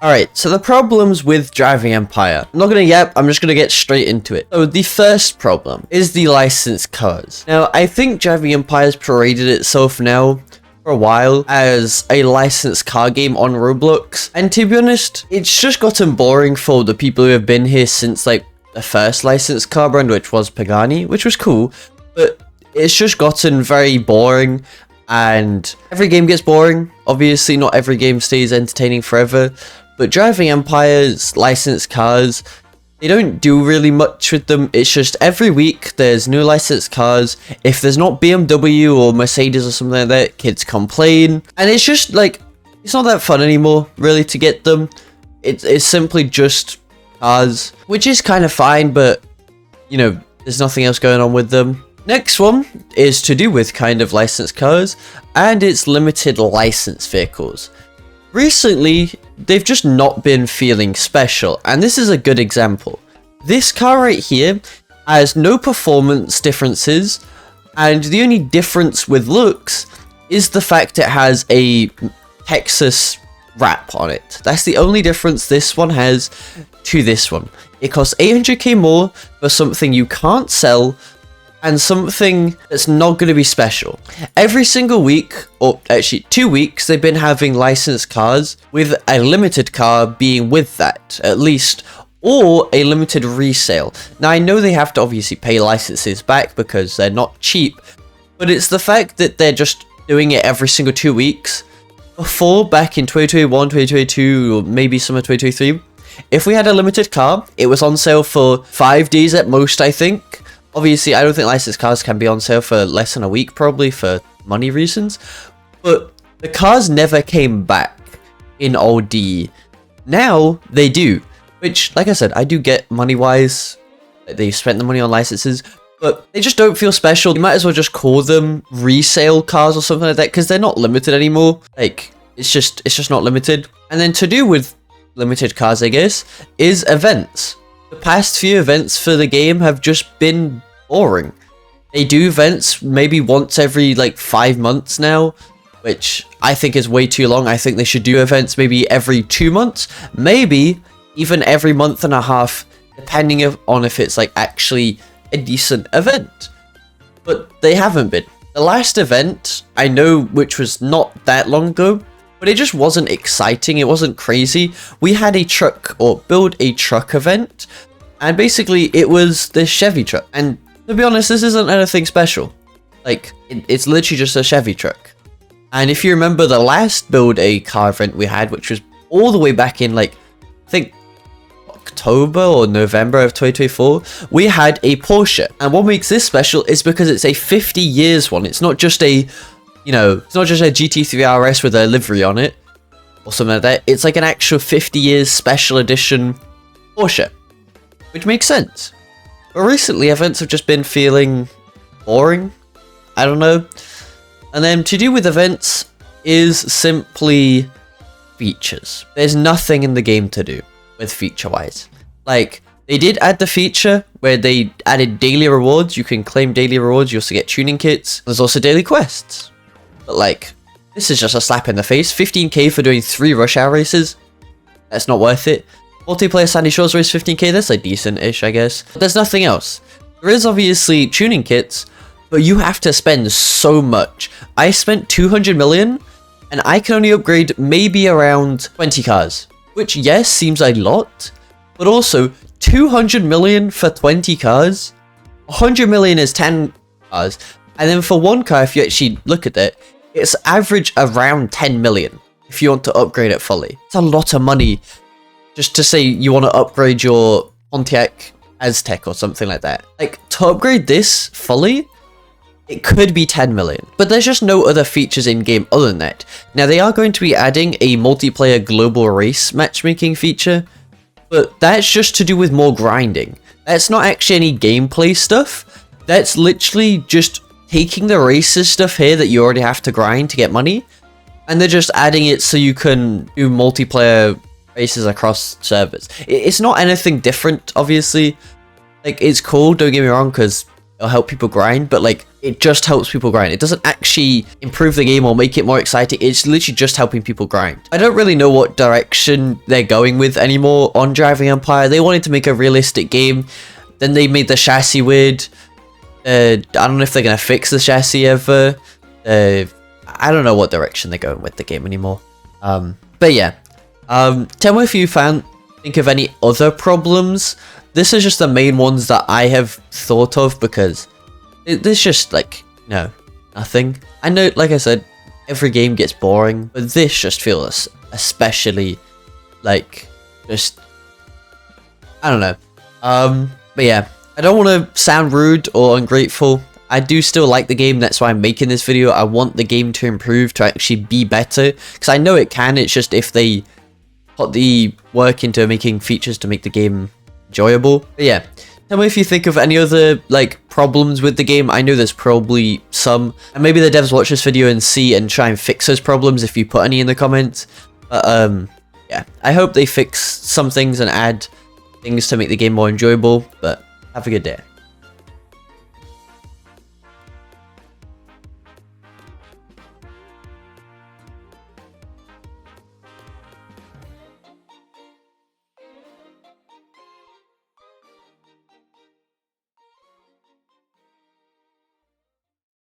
Alright, so the problems with Driving Empire. I'm not gonna yap, I'm just gonna get straight into it. So the first problem is the licensed cars. Now, I think Driving Empire's paraded itself now for a while as a licensed car game on Roblox. And to be honest, it's just gotten boring for the people who have been here since like the first licensed car brand, which was Pagani, which was cool. But it's just gotten very boring. And every game gets boring. Obviously, not every game stays entertaining forever. But Driving Empire's licensed cars, they don't do really much with them. It's just every week there's new licensed cars. If there's not BMW or Mercedes or something like that, kids complain. And it's just like, it's not that fun anymore, really, to get them. It's simply just cars, which is kind of fine, but, you know, there's nothing else going on with them. Next one is to do with kind of licensed cars, and it's limited license vehicles. Recently, they've just not been feeling special, and this is a good example. This car right here has no performance differences, and the only difference with looks is the fact it has a Texas wrap on it. That's the only difference this one has to this one. It costs 800k more for something you can't sell, and something that's not going to be special. Every single week, or actually 2 weeks, they've been having licensed cars with a limited car being with that, at least, or a limited resale. Now, I know they have to obviously pay licenses back because they're not cheap, but it's the fact that they're just doing it every single 2 weeks. Before, back in 2021, 2022, or maybe summer 2023, if we had a limited car, it was on sale for 5 days at most, I think. Obviously, I don't think licensed cars can be on sale for less than a week, probably for money reasons. But the cars never came back in OD. Now, they do. Which, like I said, I do get money-wise. They spent the money on licenses. But they just don't feel special. You might as well just call them resale cars or something like that. Because they're not limited anymore. Like, it's just not limited. And then to do with limited cars, I guess, is events. The past few events for the game have just been boring. They do events maybe once every like 5 months now, which I think is way too long. I think they should do events maybe every 2 months, maybe even every month and a half, depending on if it's like actually a decent event. But they haven't been. The last event, I know, which was not that long ago, but it just wasn't exciting, it wasn't crazy. We had a truck, or build a truck event, and basically it was the Chevy truck. And to be honest, this isn't anything special. Like, it's literally just a Chevy truck. And if you remember the last build a car event we had, which was all the way back in like, I think October or November of 2024, we had a Porsche. And what makes this special is because it's a 50 years one. It's not just a, you know, it's not just a GT3 RS with a livery on it or something like that. It's like an actual 50 years special edition Porsche, which makes sense. But recently, events have just been feeling boring. I don't know. And then to do with events is simply features. There's nothing in the game to do with feature-wise. Like, they did add the feature where they added daily rewards. You can claim daily rewards. You also get tuning kits. There's also daily quests. But like, this is just a slap in the face. 15k for doing 3 rush hour races. That's not worth it. Multiplayer Sandy Shores race 15k. That's like decent-ish, I guess. But there's nothing else. There is obviously tuning kits, but you have to spend so much. I spent 200 million, and I can only upgrade maybe around 20 cars. Which, yes, seems a lot, but also 200 million for 20 cars. 100 million is 10 cars. And then for one car, if you actually look at it, it's average around 10 million if you want to upgrade it fully. It's a lot of money just to say you want to upgrade your Pontiac Aztec or something like that. Like, to upgrade this fully, it could be 10 million. But there's just no other features in game other than that. Now, they are going to be adding a multiplayer global race matchmaking feature, but that's just to do with more grinding. That's not actually any gameplay stuff. That's literally just taking the races stuff here that you already have to grind to get money, and they're just adding it so you can do multiplayer races across servers. It's not anything different, obviously. Like, it's cool, don't get me wrong, because it'll help people grind, but like it just helps people grind. It doesn't actually improve the game or make it more exciting. It's literally just helping people grind. I don't really know what direction they're going with anymore on Driving Empire. They wanted to make a realistic game, then they made the chassis weird. I don't know if they're gonna fix the chassis ever. I don't know what direction they're going with the game anymore. But yeah, tell me if you think of any other problems. This is just the main ones that I have thought of, because there's just like, nothing. I know, like I said, every game gets boring, but this just feels especially like, just, I don't know. But yeah, I don't want to sound rude or ungrateful. I do still like the game, that's why I'm making this video. I want the game to improve, to actually be better, because I know it can. It's just if they put the work into making features to make the game enjoyable. But yeah, tell me if you think of any other like problems with the game. I know there's probably some, and maybe the devs watch this video and see and try and fix those problems if you put any in the comments. But yeah, I hope they fix some things and add things to make the game more enjoyable. But have a good day.